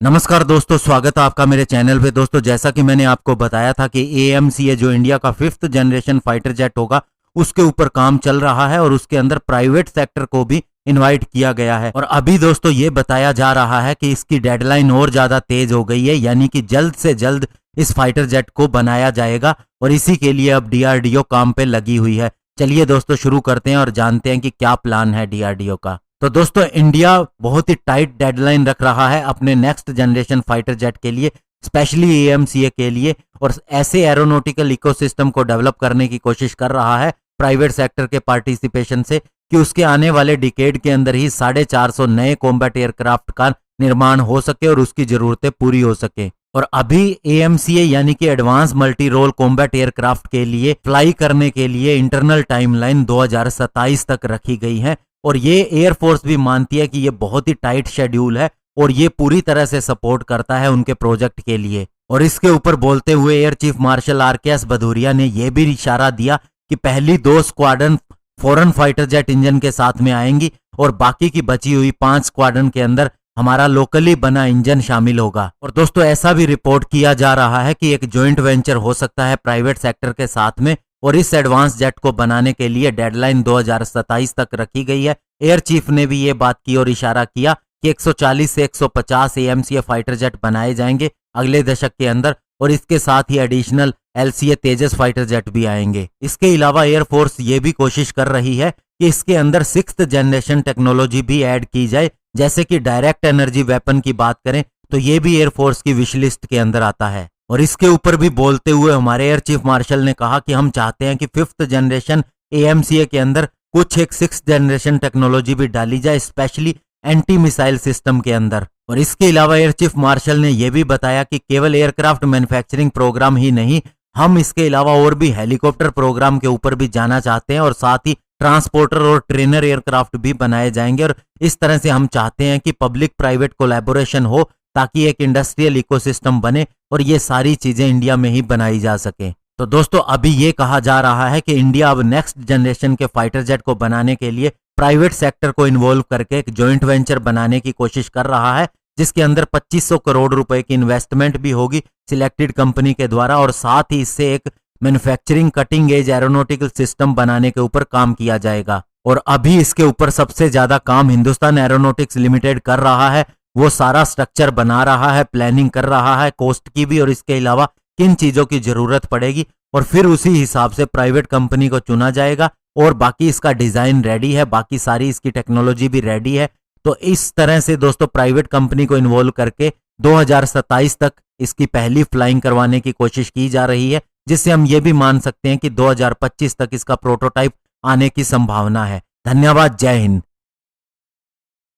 नमस्कार दोस्तों, स्वागत है आपका मेरे चैनल पे। दोस्तों, जैसा कि मैंने आपको बताया था कि AMCA जो इंडिया का 5th जनरेशन फाइटर जेट होगा, उसके ऊपर काम चल रहा है और उसके अंदर प्राइवेट सेक्टर को भी इनवाइट किया गया है। और अभी दोस्तों ये बताया जा रहा है कि इसकी डेडलाइन और ज्यादा तेज हो गई है, यानी कि जल्द से जल्द इस फाइटर जेट को बनाया जाएगा और इसी के लिए अब DRDO काम पे लगी हुई है। चलिए दोस्तों शुरू करते हैं और जानते हैं कि क्या प्लान है DRDO का। तो दोस्तों, इंडिया बहुत ही टाइट डेडलाइन रख रहा है अपने नेक्स्ट जनरेशन फाइटर जेट के लिए, स्पेशली AMCA के लिए, और ऐसे एरोनॉटिकल इकोसिस्टम को डेवलप करने की कोशिश कर रहा है प्राइवेट सेक्टर के पार्टिसिपेशन से कि उसके आने वाले डिकेड के अंदर ही 450 नए कॉम्बैट एयरक्राफ्ट का निर्माण हो सके और उसकी जरूरतें पूरी हो सके। और अभी AMCA यानी कि advance multi role combat aircraft के लिए फ्लाई करने के लिए इंटरनल टाइमलाइन 2027 तक रखी गई है और ये एयरफोर्स भी मानती है कि ये बहुत ही टाइट शेड्यूल है और ये पूरी तरह से सपोर्ट करता है उनके प्रोजेक्ट के लिए। और इसके ऊपर बोलते हुए air chief marshal RKS Bhadauria ने यह भी इशारा दिया कि पहली 2 squadron foreign fighter jet engine के साथ में आएंगी और बाकी की बची हुई 5 स्क्वाड्रन के अंदर हमारा लोकली बना इंजन शामिल होगा। और दोस्तों, ऐसा भी रिपोर्ट किया जा रहा है कि एक जॉइंट वेंचर हो सकता है प्राइवेट सेक्टर के साथ में और इस एडवांस जेट को बनाने के लिए डेडलाइन 2027 तक रखी गई है। एयर चीफ ने भी ये बात की और इशारा किया कि 140 से 150 AMCA फाइटर जेट बनाए जाएंगे अगले दशक के अंदर और इसके साथ ही एडिशनल LCA तेजस फाइटर जेट भी आएंगे। इसके अलावा एयरफोर्स ये भी कोशिश कर रही है कि इसके अंदर 6th जनरेशन टेक्नोलॉजी भी ऐड की जाए, जैसे कि डायरेक्ट एनर्जी वेपन की बात करें तो ये भी एयरफोर्स की विश लिस्ट के अंदर आता है। और इसके ऊपर भी बोलते हुए हमारे एयर चीफ मार्शल ने कहा कि हम चाहते हैं कि 5th जनरेशन AMCA के अंदर कुछ एक 6th जनरेशन टेक्नोलॉजी भी डाली जाए, स्पेशली एंटी मिसाइल सिस्टम के अंदर। और इसके अलावा एयर चीफ मार्शल ने यह भी बताया कि केवल एयरक्राफ्ट मैन्युफैक्चरिंग प्रोग्राम ही नहीं, हम इसके अलावा और भी हेलीकॉप्टर प्रोग्राम के ऊपर भी जाना चाहते हैं और साथ ही ट्रांसपोर्टर और ट्रेनर एयरक्राफ्ट भी बनाए जाएंगे। और इस तरह से हम चाहते हैं कि पब्लिक प्राइवेट कोलैबोरेशन हो ताकि एक इंडस्ट्रियल इकोसिस्टम बने और ये सारी चीजें इंडिया में ही बनाई जा सके। तो दोस्तों, अभी ये कहा जा रहा है कि इंडिया अब नेक्स्ट जनरेशन के फाइटर जेट को बनाने के लिए प्राइवेट सेक्टर को इन्वॉल्व करके एक जॉइंट वेंचर बनाने की कोशिश कर रहा है, जिसके अंदर 2500 करोड़ रुपए की इन्वेस्टमेंट भी होगी सिलेक्टेड कंपनी के द्वारा और साथ ही इससे एक manufacturing cutting edge aeronautical system बनाने के ऊपर काम किया जाएगा। और अभी इसके ऊपर सबसे ज्यादा काम हिंदुस्तान एरोनॉटिक्स लिमिटेड कर रहा है। वो सारा स्ट्रक्चर बना रहा है, प्लानिंग कर रहा है, कॉस्ट की भी और इसके अलावा किन चीजों की जरूरत पड़ेगी, और फिर उसी हिसाब से प्राइवेट कंपनी को चुना जाएगा। और बाकी इसका डिजाइन रेडी है, बाकी सारी इसकी टेक्नोलॉजी भी रेडी है। तो इस तरह से दोस्तों प्राइवेट कंपनी को इन्वॉल्व करके 2027 तक इसकी पहली फ्लाइंग करवाने की कोशिश की जा रही है, जिससे हम ये भी मान सकते हैं कि 2025 तक इसका प्रोटोटाइप आने की संभावना है। धन्यवाद, जय हिंद।